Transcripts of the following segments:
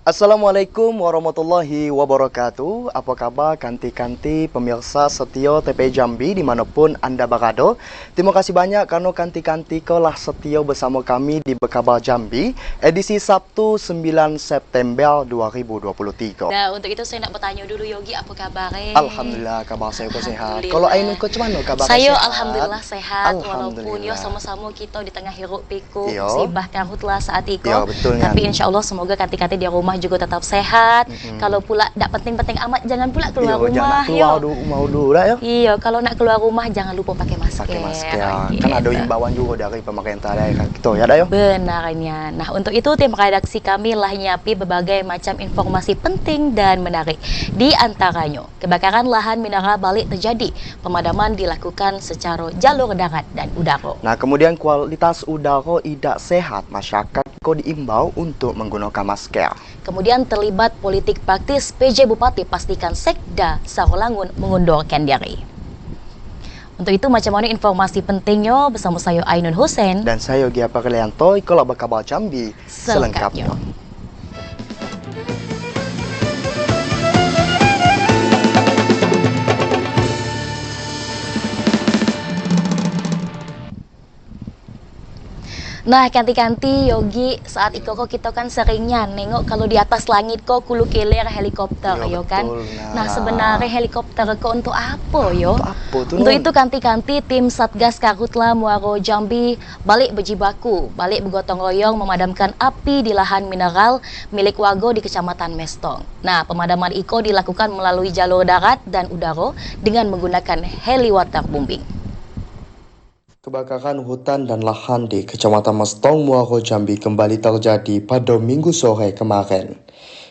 Assalamualaikum warahmatullahi wabarakatuh. Apa kabar kanti-kanti pemirsa setia TP Jambi dimanapun Anda berada. Terima kasih banyak karena kanti-kanti kaulah setia bersama kami di Berkabar Jambi edisi Sabtu 9 September 2023. Nah, untuk itu saya nak bertanya dulu Yogi, apa kabarnya? Alhamdulillah, kabar saya kau sehat. Kalau Ainun kau macam mana kabar saya? sehat? Alhamdulillah sehat, Alhamdulillah. walaupun ya sama-sama kita di tengah hiruk pikuk Yo. musibah karhutlah saat itu. Yo, betul kan? Tapi insya Allah semoga kanti-kanti di rumah juga tetap sehat. Kalau pula tak penting-penting amat, jangan pula keluar Yo, jangan rumah. keluar dulu dah ya. Iya, kalau nak keluar rumah jangan lupa pakai masker. Pakai masker. Gitu. Kan ada imbauan juga dari pemerintah daerah kita ya dah ya. Benarnya. Nah, untuk itu tim redaksi kami lah nyiapi berbagai macam informasi penting dan menarik. Di antaranya, kebakaran lahan mineral balik terjadi. Pemadaman dilakukan secara jalur darat dan udara. Nah, kemudian kualitas udara tidak sehat, masyarakat kok diimbau untuk menggunakan masker. Kemudian terlibat politik praktis, PJ Bupati pastikan Sekda Sarolangun mengundurkan diri. Untuk itu macam mana informasi pentingnya bersama saya Ainun Hussein Dan saya Gia Perlianto, kalau Berkabar Jambi selengkapnya. Nah, kanti-kanti Yogi, saat itu kok kita kan seringnya nengok kalau di atas langit kok kulu keler helikopter, Yo, yo kan? betul, Nah, sebenarnya helikopter kok untuk apa, yo? Untuk apa tuh, Untuk Nun? itu kanti-kanti tim Satgas Karhutla Muaro Jambi balik berjibaku, balik bergotong royong memadamkan api di lahan mineral milik warga di Kecamatan Mestong. Nah, pemadaman iko dilakukan melalui jalur darat dan udara dengan menggunakan heli waterbombing. Kebakaran hutan dan lahan di Kecamatan Mestong, Muaro Jambi kembali terjadi pada Minggu sore kemarin.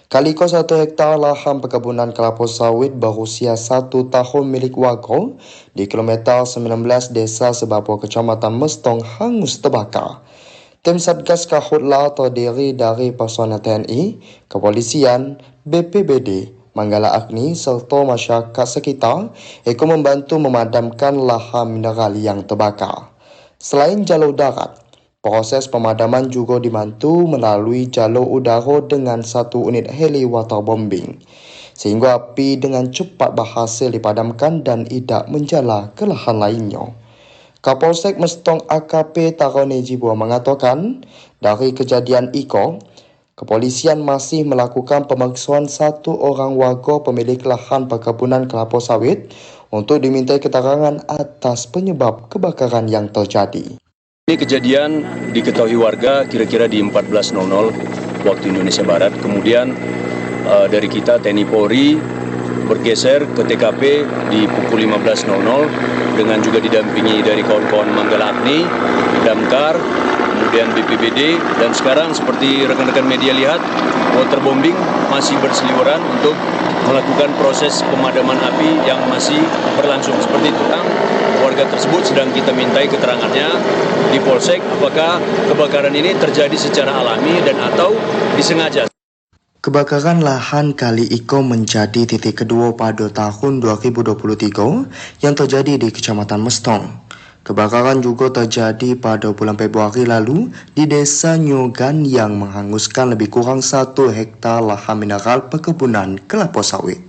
Kali ko 1 hektar lahan perkebunan kelapa sawit berusia 1 tahun milik warga di kilometer 19 Desa Sebapo Kecamatan Mestong hangus terbakar. Tim Satgas Karhutla terdiri dari personel TNI, Kepolisian, BPBD, Manggala Agni serta masyarakat sekitar ikut membantu memadamkan lahan mineral yang terbakar. Selain jalur darat, proses pemadaman juga dibantu melalui jalur udara dengan 1 unit heli waterbombing, sehingga api dengan cepat berhasil dipadamkan dan tidak menjala ke lahan lainnya. Kapolsek Mestong AKP Tarone Jibua mengatakan, dari kejadian itu, kepolisian masih melakukan pemeriksaan 1 orang warga pemilik lahan perkebunan kelapa sawit untuk dimintai keterangan atas penyebab kebakaran yang terjadi. Ini kejadian diketahui warga kira-kira di 14.00 waktu Indonesia Barat. Kemudian dari kita TNI Polri bergeser ke TKP di pukul 15.00 dengan juga didampingi dari kawan-kawan Manggala Agni, Damkar, kemudian BPBD, dan sekarang seperti rekan-rekan media lihat, waterbombing masih berseliweran untuk melakukan proses pemadaman api yang masih berlangsung. Seperti itu, warga tersebut sedang kita mintai keterangannya di Polsek apakah kebakaran ini terjadi secara alami dan atau disengaja. Kebakaran lahan kali iko menjadi titik kedua pada tahun 2023 yang terjadi di Kecamatan Mestong. Kebakaran juga terjadi pada bulan Februari lalu di Desa Nyogan yang menghanguskan lebih kurang 1 hektar lahan mineral perkebunan kelapa sawit.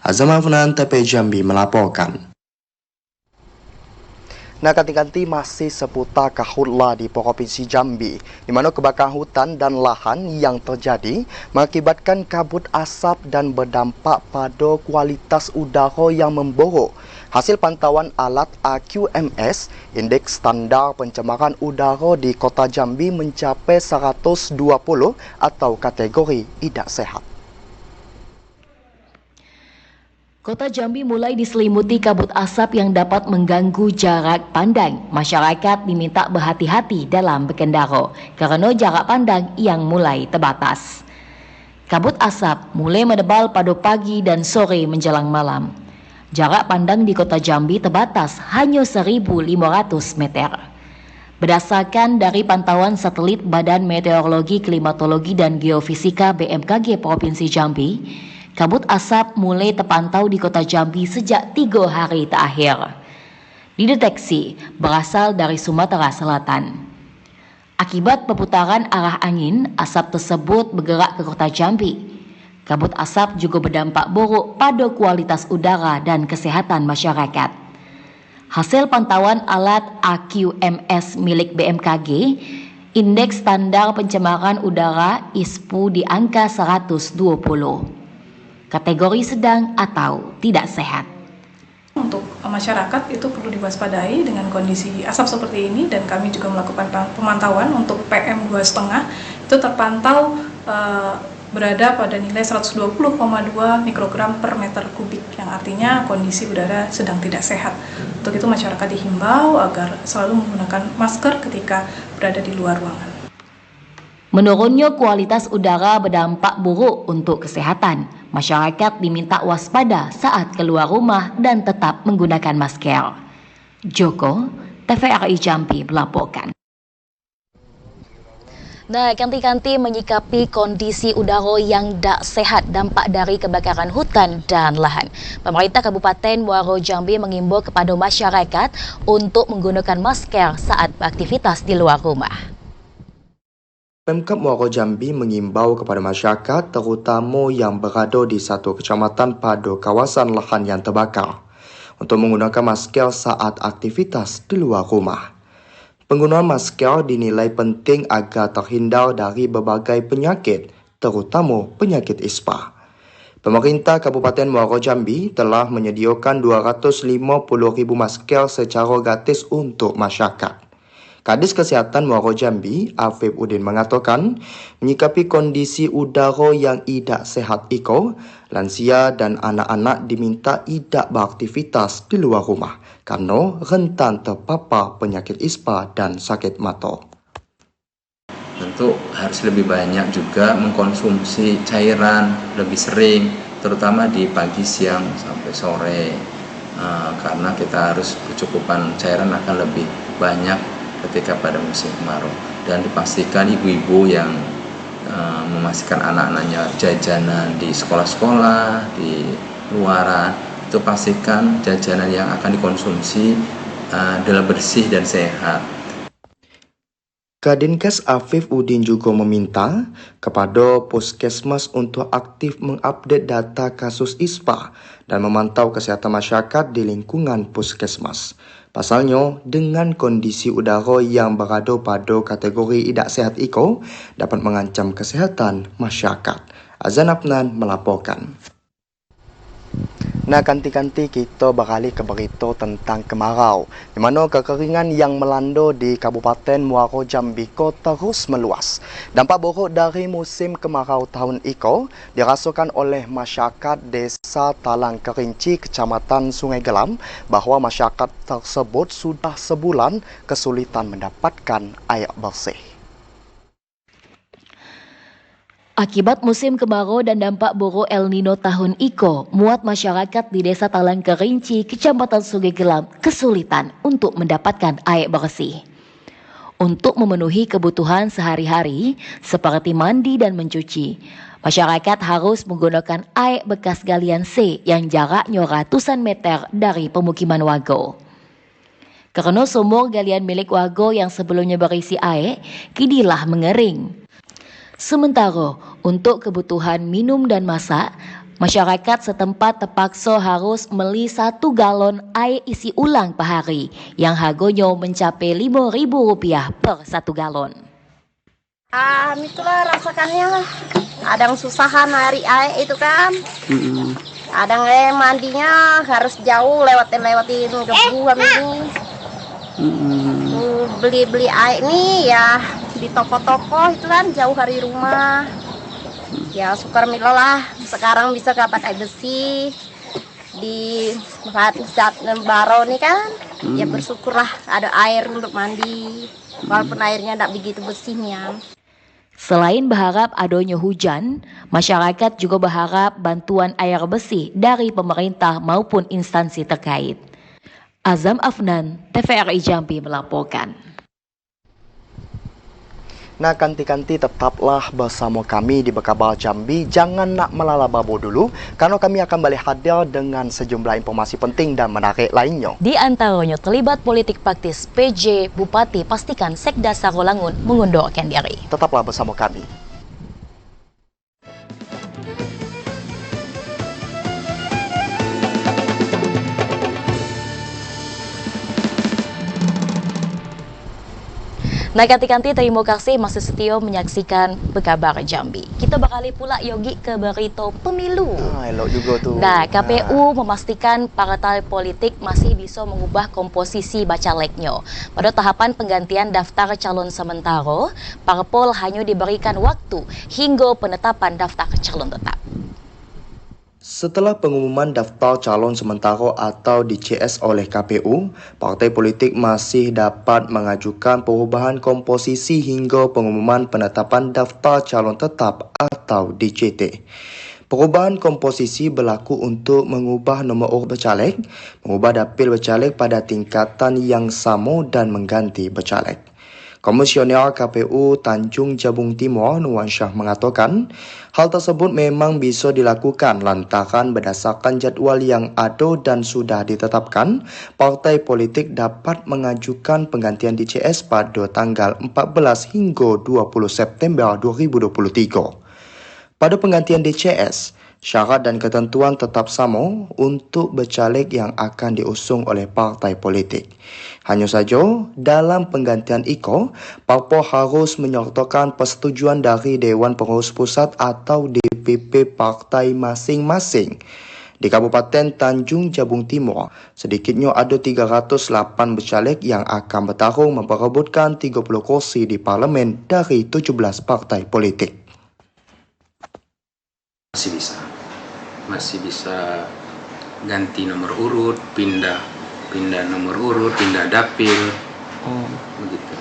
Azam Afnan, TP Jambi melaporkan. Nah, kanti-kanti masih seputar Karhutla di Provinsi Jambi, di mana kebakaran hutan dan lahan yang terjadi mengakibatkan kabut asap dan berdampak pada kualitas udara yang memburuk. Hasil pantauan alat AQMS, indeks standar pencemaran udara di Kota Jambi mencapai 120 atau kategori tidak sehat. Kota Jambi mulai diselimuti kabut asap yang dapat mengganggu jarak pandang. Masyarakat diminta berhati-hati dalam berkendara karena jarak pandang yang mulai terbatas. Kabut asap mulai menebal pada pagi dan sore menjelang malam. Jarak pandang di Kota Jambi terbatas hanya 1.500 meter. Berdasarkan dari pantauan satelit Badan Meteorologi, Klimatologi dan Geofisika BMKG Provinsi Jambi, kabut asap mulai terpantau di Kota Jambi sejak 3 hari terakhir. Dideteksi berasal dari Sumatera Selatan. Akibat perputaran arah angin, asap tersebut bergerak ke Kota Jambi. Kabut asap juga berdampak buruk pada kualitas udara dan kesehatan masyarakat. Hasil pantauan alat AQMS milik BMKG, indeks standar pencemaran udara ISPU di angka 120. Kategori sedang atau tidak sehat. Untuk masyarakat itu perlu diwaspadai dengan kondisi asap seperti ini, dan kami juga melakukan pemantauan untuk PM2,5 itu terpantau berada pada nilai 120,2 mikrogram per meter kubik, yang artinya kondisi udara sedang tidak sehat. Untuk itu masyarakat dihimbau agar selalu menggunakan masker ketika berada di luar ruangan. Menurunnya kualitas udara berdampak buruk untuk kesehatan. Masyarakat diminta waspada saat keluar rumah dan tetap menggunakan masker. Joko, TVRI Jambi melaporkan. Nah, kanti-kanti menyikapi kondisi udara yang tak sehat dampak dari kebakaran hutan dan lahan. Pemerintah Kabupaten Muaro Jambi mengimbau kepada masyarakat untuk menggunakan masker saat beraktivitas di luar rumah. Pemkab Muaro Jambi mengimbau kepada masyarakat terutama yang berada di satu kecamatan pada kawasan lahan yang terbakar untuk menggunakan masker saat aktivitas di luar rumah. Penggunaan masker dinilai penting agar terhindar dari berbagai penyakit, terutama penyakit ispa. Pemerintah Kabupaten Muaro Jambi telah menyediakan 250,000 masker secara gratis untuk masyarakat. Kadis Kesihatan Muaro Jambi, Afif Udin mengatakan, menyikapi kondisi udara yang tidak sehat itu, lansia dan anak-anak diminta tidak beraktivitas di luar rumah kerana rentan terpapar penyakit ispa dan sakit mata. Tentu harus lebih banyak juga mengkonsumsi cairan lebih sering, terutama di pagi, siang, sampai sore, karena kita harus kecukupan cairan akan lebih banyak ketika pada musim kemarau. Dan dipastikan ibu-ibu yang memastikan anak-anaknya jajanan di sekolah-sekolah, di luaran, itu pastikan jajanan yang akan dikonsumsi adalah bersih dan sehat. Kadinkes Afif Udin juga meminta kepada Puskesmas untuk aktif mengupdate data kasus ispa dan memantau kesihatan masyarakat di lingkungan Puskesmas. Pasalnya, dengan kondisi udara yang berada pada kategori tidak sehat itu dapat mengancam kesihatan masyarakat. Azan Afnan melaporkan. Nah, kanti-kanti kita beralih ke berita tentang kemarau, di mana kekeringan yang melanda di Kabupaten Muaro Jambi terus meluas. Dampak buruk dari musim kemarau tahun ini dirasakan oleh masyarakat Desa Talang Kerinci, Kecamatan Sungai Gelam, bahawa masyarakat tersebut sudah sebulan kesulitan mendapatkan air bersih. Akibat musim kemarau dan dampak buruk El Nino tahun ini, muat masyarakat di Desa Talang Kerinci, Kecamatan Sungai Gelam, kesulitan untuk mendapatkan air bersih. Untuk memenuhi kebutuhan sehari-hari, seperti mandi dan mencuci, masyarakat harus menggunakan air bekas galian C yang jaraknya ratusan meter dari pemukiman warga. Kerana sumur galian milik warga yang sebelumnya berisi air, kinilah mengering. Sementara untuk kebutuhan minum dan masak, masyarakat setempat terpaksa harus beli 1 galon air isi ulang per hari yang harganya mencapai Rp5.000 per 1 galon. Itulah rasakannya lah. Kadang susahan hari air itu kan. Kadang mandinya harus jauh lewatin gebuan ini. Beli air ini ya di toko-toko itu kan jauh dari rumah. Ya syukur lah sekarang bisa dapat air bersih di saat baru nih kan. Ya bersyukurlah ada air untuk mandi walaupun airnya tidak begitu bersihnya. Selain berharap adanya hujan, masyarakat juga berharap bantuan air bersih dari pemerintah maupun instansi terkait. Azam Afnan, TVRI Jambi melaporkan. Nah, kanti-kanti tetaplah bersama kami di Berkabar Jambi. Jangan nak melalababo dulu, karena kami akan balik hadir dengan sejumlah informasi penting dan menarik lainnya. Di antaranya terlibat politik praktis PJ Bupati pastikan Sekda Sarolangun mengundurkan diri. Tetaplah bersama kami. Nah, kanti-kanti terima kasih masih setia menyaksikan Bekabar Jambi. Kita bakal pula yogi ke berita pemilu. Elok juga tuh. Nah, KPU memastikan partai politik masih bisa mengubah komposisi bacaleknya. Pada tahapan penggantian daftar calon sementara, parpol hanya diberikan waktu hingga penetapan daftar calon tetap. Setelah pengumuman daftar calon sementara atau DCS oleh KPU, partai politik masih dapat mengajukan perubahan komposisi hingga pengumuman penetapan daftar calon tetap atau DCT. Perubahan komposisi berlaku untuk mengubah nombor urut bercaleg, mengubah dapil bercaleg pada tingkatan yang sama dan mengganti bercaleg. Komisioner KPU Tanjung Jabung Timur Nuwan Shah mengatakan, hal tersebut memang bisa dilakukan lantaran berdasarkan jadual yang ada dan sudah ditetapkan, partai politik dapat mengajukan penggantian DCS pada tanggal 14 hingga 20 September 2023. Pada penggantian DCS, syarat dan ketentuan tetap sama untuk bercaleg yang akan diusung oleh partai politik. Hanya saja, dalam penggantian IKO, parpol harus menyertakan persetujuan dari Dewan Pengurus Pusat atau DPP partai masing-masing. Di Kabupaten Tanjung Jabung Timur, sedikitnya ada 308 bercaleg yang akan bertarung memperebutkan 30 kursi di parlimen dari 17 partai politik. Masih bisa ganti nomor urut, pindah nomor urut, pindah dapil, begitu.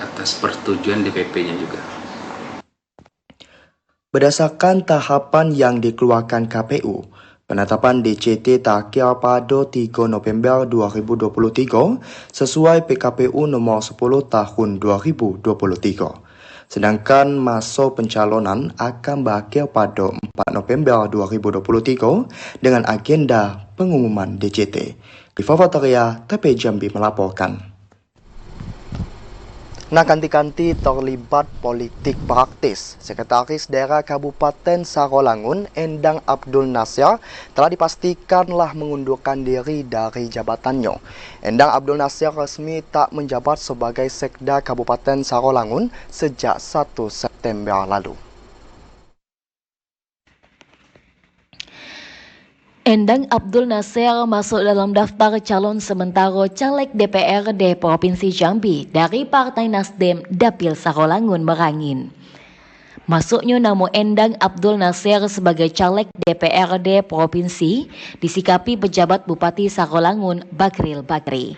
Atas persetujuan DPP-nya juga. Berdasarkan tahapan yang dikeluarkan KPU, penetapan DCT terakhir pada 3 November 2023 sesuai PKPU nomor 10 tahun 2023. Sedangkan masa pencalonan akan berakhir pada 4 November 2023 dengan agenda pengumuman DCT. Rifa Fataria, TP Jambi melaporkan. Nah, kanti-kanti terlibat politik praktis. Sekretaris Daerah Kabupaten Sarolangun, Endang Abdul Nasir, telah dipastikanlah mengundurkan diri dari jabatannya. Endang Abdul Nasir resmi tak menjabat sebagai Sekda Kabupaten Sarolangun sejak 1 September lalu. Endang Abdul Nasir masuk dalam daftar calon sementara caleg DPRD Provinsi Jambi dari Partai Nasdem Dapil Sarolangun Merangin. Masuknya nama Endang Abdul Nasir sebagai caleg DPRD Provinsi disikapi pejabat Bupati Sarolangun Bakril Bakri.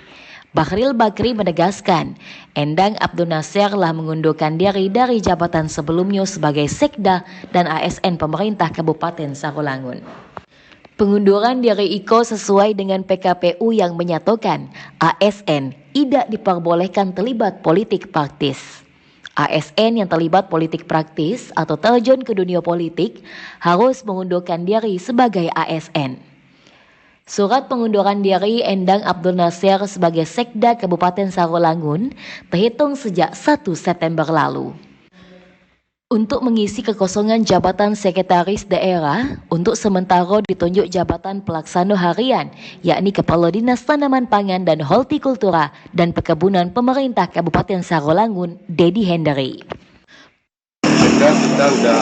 Bakril Bakri menegaskan, Endang Abdul Nasir telah mengundurkan diri dari jabatan sebelumnya sebagai Sekda dan ASN pemerintah Kabupaten Sarolangun. Pengunduran diri IKO sesuai dengan PKPU yang menyatakan ASN tidak diperbolehkan terlibat politik praktis. ASN yang terlibat politik praktis atau terjun ke dunia politik harus mengundurkan diri sebagai ASN. Surat pengunduran diri Endang Abdul Nasir sebagai Sekda Kabupaten Sarolangun terhitung sejak 1 September lalu. Untuk mengisi kekosongan jabatan Sekretaris Daerah, untuk sementara ditunjuk jabatan pelaksana harian, yakni Kepala Dinas Tanaman Pangan dan Hortikultura dan Perkebunan Pemerintah Kabupaten Sarolangun, Dedi Hendry. Kita sudah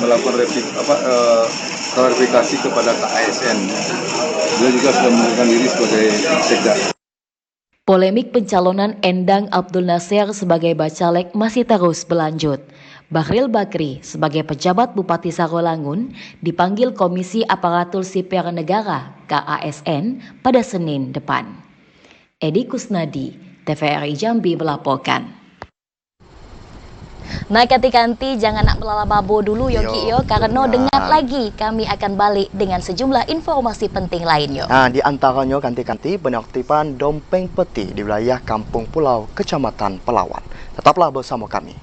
melakukan klarifikasi kepada KASN. Dia juga sudah mengundurkan diri sebagai Sekda. Polemik pencalonan Endang Abdul Nasir sebagai Bacalek masih terus berlanjut. Bakril Bakri sebagai pejabat Bupati Sarolangun dipanggil Komisi Aparatur Sipil Negara KASN pada Senin depan. Edi Kusnadi, TVRI Jambi melaporkan. Nah, kanti-kanti jangan nak melalababo dulu Yogi yo, karena dengar lagi kami akan balik dengan sejumlah informasi penting lainnya. Nah, di antaranya kanti-kanti penertiban dompeng peti di wilayah Kampung Pulau, Kecamatan Pelawan. Tetaplah bersama kami.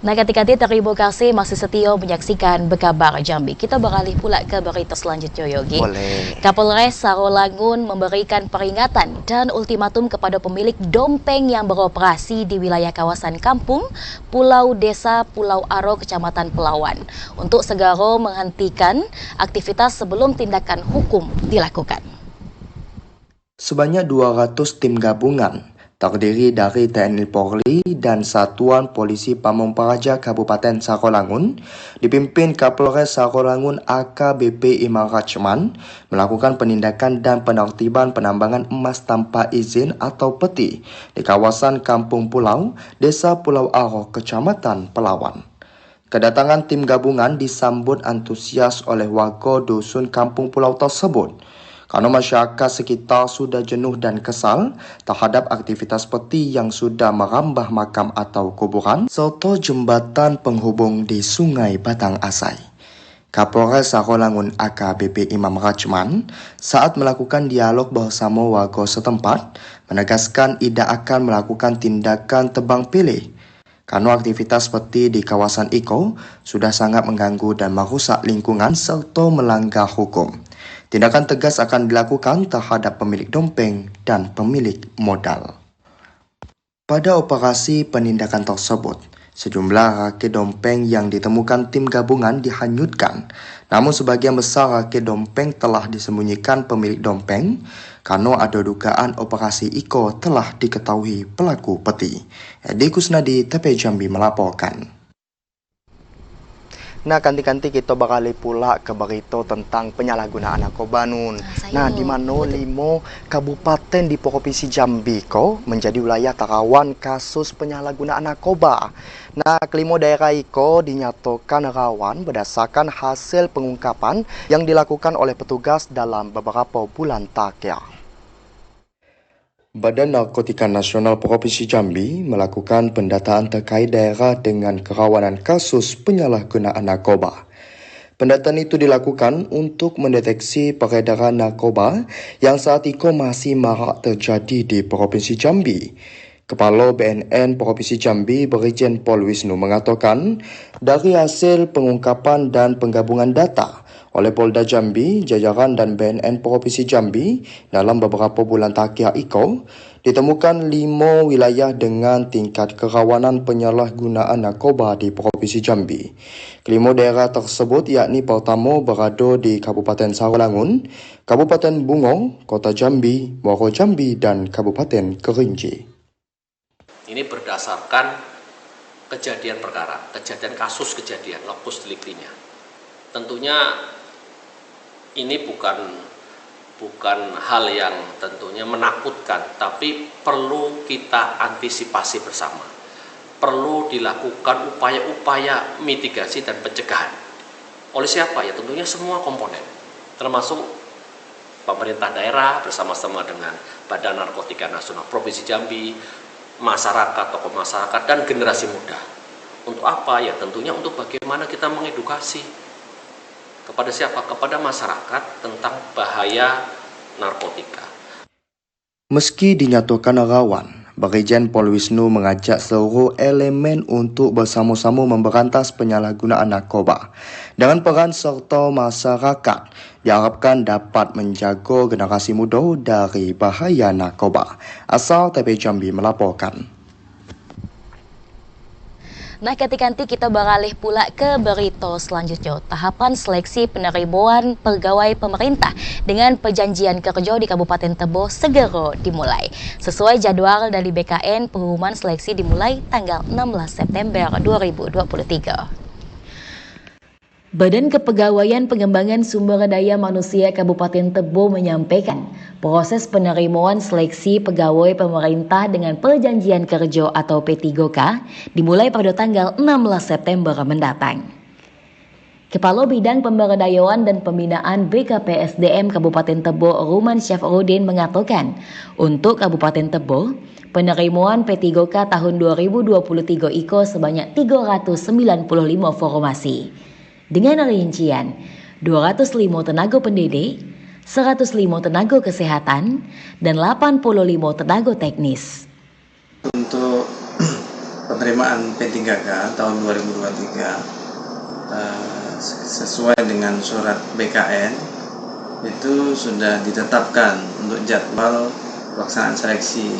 Nah, ketika terima kasih masih setia menyaksikan Bekabar Jambi. Kita beralih pula ke berita selanjutnya, Yogi. Boleh. Kapolres Sarolangun memberikan peringatan dan ultimatum kepada pemilik dompeng yang beroperasi di wilayah kawasan kampung, Pulau Desa, Pulau Aro, Kecamatan Pelawan, untuk segera menghentikan aktivitas sebelum tindakan hukum dilakukan. Sebanyak 200 tim gabungan terdiri dari TNI Polri dan Satuan Polisi Pamong Praja Kabupaten Sarolangun dipimpin Kapolres Sarolangun AKBP Imam Rachman melakukan penindakan dan penertiban penambangan emas tanpa izin atau peti di kawasan Kampung Pulau, Desa Pulau Aro, Kecamatan Pelawan. Kedatangan tim gabungan disambut antusias oleh warga dusun Kampung Pulau tersebut, karena masyarakat sekitar sudah jenuh dan kesal terhadap aktivitas peti yang sudah merambah makam atau kuburan serta jembatan penghubung di Sungai Batang Asai. Kapolres Sarolangun AKBP Imam Rachman saat melakukan dialog bersama warga setempat menegaskan tidak akan melakukan tindakan tebang pilih karena aktivitas peti di kawasan Iko sudah sangat mengganggu dan merusak lingkungan serta melanggar hukum. Tindakan tegas akan dilakukan terhadap pemilik dompeng dan pemilik modal. Pada operasi penindakan tersebut, sejumlah rakit dompeng yang ditemukan tim gabungan dihanyutkan. Namun sebagian besar rakit dompeng telah disembunyikan pemilik dompeng karena ada dugaan operasi Iko telah diketahui pelaku peti. Edi Kusnadi, TP Jambi melaporkan. Nah, kanti-kanti kita beralih pula ke berita tentang penyalahgunaan narkoba nun. Nah, di mana 5 kabupaten di Provinsi Jambi ko menjadi wilayah terawan kasus penyalahgunaan narkoba. Nah, kelima daerah iko dinyatakan rawan berdasarkan hasil pengungkapan yang dilakukan oleh petugas dalam beberapa bulan terakhir. Badan Narkotika Nasional Provinsi Jambi melakukan pendataan terkait daerah dengan kerawanan kasus penyalahgunaan narkoba. Pendataan itu dilakukan untuk mendeteksi peredaran narkoba yang saat itu masih marak terjadi di Provinsi Jambi. Kepala BNN Provinsi Jambi Brigjen Pol Wisnu mengatakan, dari hasil pengungkapan dan penggabungan data oleh Polda Jambi, jajaran dan BNN Provinsi Jambi dalam beberapa bulan terakhir iko, ditemukan 5 wilayah dengan tingkat kerawanan penyalahgunaan narkoba di Provinsi Jambi. Kelima daerah tersebut yakni pertama berada di Kabupaten Sarolangun, Kabupaten Bungo, Kota Jambi, Muaro Jambi dan Kabupaten Kerinci. Ini berdasarkan kejadian perkara, kasus kejadian, lokus deliktinya. Tentunya ini bukan hal yang tentunya menakutkan, tapi perlu kita antisipasi bersama. Perlu dilakukan upaya-upaya mitigasi dan pencegahan. Oleh siapa? Ya tentunya semua komponen, termasuk pemerintah daerah bersama-sama dengan Badan Narkotika Nasional Provinsi Jambi, masyarakat, tokoh masyarakat, dan generasi muda. Untuk apa? Ya tentunya untuk bagaimana kita mengedukasi kepada siapa? Kepada masyarakat tentang bahaya narkotika. Meski dinyatakan rawan, Brigjen Pol Wisnu mengajak seluruh elemen untuk bersama-sama memberantas penyalahgunaan narkoba. Dengan peran serta masyarakat, diharapkan dapat menjaga generasi muda dari bahaya narkoba. Asal TP Jambi melaporkan. Nah, ketika nanti kita beralih pula ke berita selanjutnya. Tahapan seleksi penerimaan pegawai pemerintah dengan perjanjian kerja di Kabupaten Tebo segera dimulai. Sesuai jadwal dari BKN, pengumuman seleksi dimulai tanggal 16 September 2023. Badan Kepegawaian Pengembangan Sumber Daya Manusia Kabupaten Tebo menyampaikan proses penerimaan seleksi pegawai pemerintah dengan perjanjian kerja atau P3K dimulai pada tanggal 16 September mendatang. Kepala Bidang Pemberdayaan dan Pembinaan BKPSDM Kabupaten Tebo Ruman Syafruddin mengatakan, untuk Kabupaten Tebo, penerimaan P3K tahun 2023 IKO sebanyak 395 formasi. Dengan rincian 205 tenaga pendidik, 105 tenaga kesehatan, dan 85 tenaga teknis. Untuk penerimaan P3K tahun 2023 sesuai dengan surat BKN itu sudah ditetapkan untuk jadwal pelaksanaan seleksi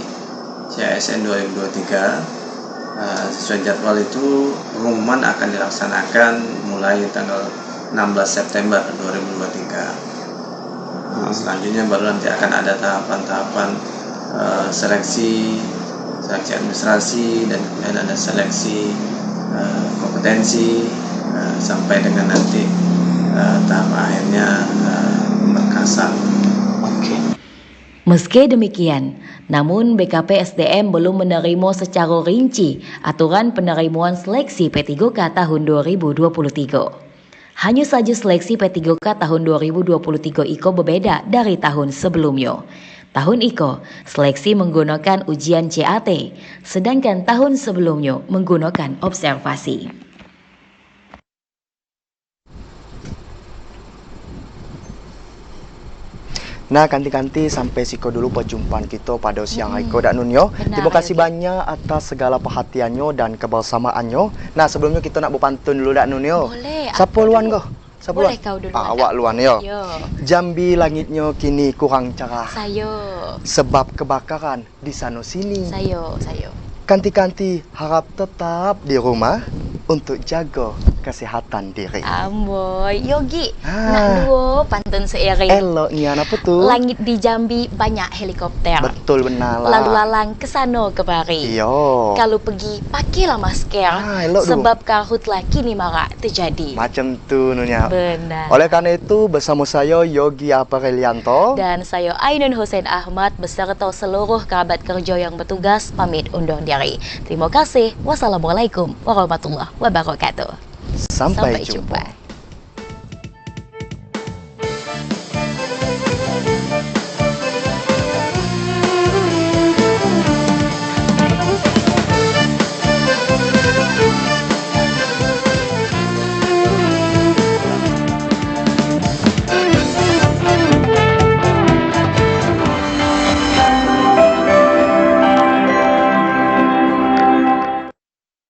CASN 2023. Sesuai jadwal itu pengumuman akan dilaksanakan mulai tanggal 16 September 2023. Selanjutnya baru nanti akan ada tahapan-tahapan seleksi administrasi, dan kemudian ada seleksi kompetensi sampai dengan nanti tahap akhirnya pemberkasan. Meski demikian, namun BKP SDM belum menerima secara rinci aturan penerimaan seleksi P3K tahun 2023. Hanya saja seleksi P3K tahun 2023 IKO berbeda dari tahun sebelumnya. Tahun IKO, seleksi menggunakan ujian CAT, sedangkan tahun sebelumnya menggunakan observasi. Nah, kanti-kanti sampai siko dulu perjumpaan kita pada siang hari dak Nunyo. Terima kasih banyak atas segala perhatiannya dan kebersamaannya. Nah, sebelumnya kita nak berpantun dulu dak Nunyo. Boleh. Siapa luan kau? Siapa Boleh luan? kau dulu. Awak luan yo. Jambi langitnya kini kurang cerah. Sayo. Sebab kebakaran di sana sini. Sayo. Kanti-kanti harap tetap di rumah untuk jaga kesehatan diri. Amboy, Yogi, nak dua pantun seiring. Eloknya apa tuh? Langit di Jambi banyak helikopter. Betul benar lah. Lalu lalang kesana kemari. Iyo. Kalau pergi, pakailah masker. Sebab karhutlah kini marak terjadi. Macam tu Nunya. Benar. Oleh karena itu, bersama saya Yogi Aparelianto dan saya Ainun Hussein Ahmad beserta seluruh kerabat kerja yang bertugas pamit undur diri. Terima kasih. Wassalamualaikum warahmatullahi wabarakatuh. Sampai jumpa.